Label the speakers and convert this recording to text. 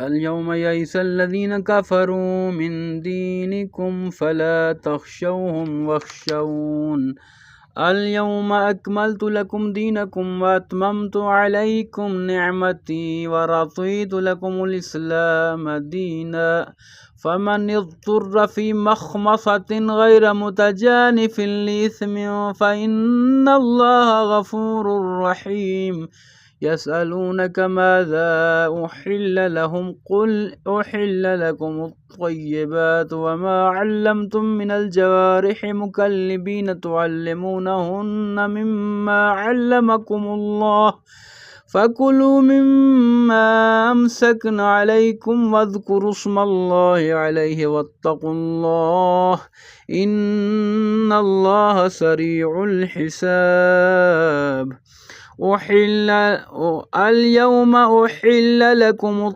Speaker 1: اليوم يئس الذين كفروا من دينكم فلا تخشوهم واخشون اليوم أكملت لكم دينكم وأتممت عليكم نعمتي ورضيت لكم الإسلام دينا فمن اضطر في مخمصة غير متجانف لإثم فإن الله غفور رحيم يسألونك ماذا أحل لهم قل أحل لكم الطيبات وما علمتم من الجوارح مكلبين تعلمونهن مما علمكم الله فكلوا مما أمسكن عليكم واذكروا اسم الله عليه واتقوا الله إن الله سريع الحساب اليوم أحل لكم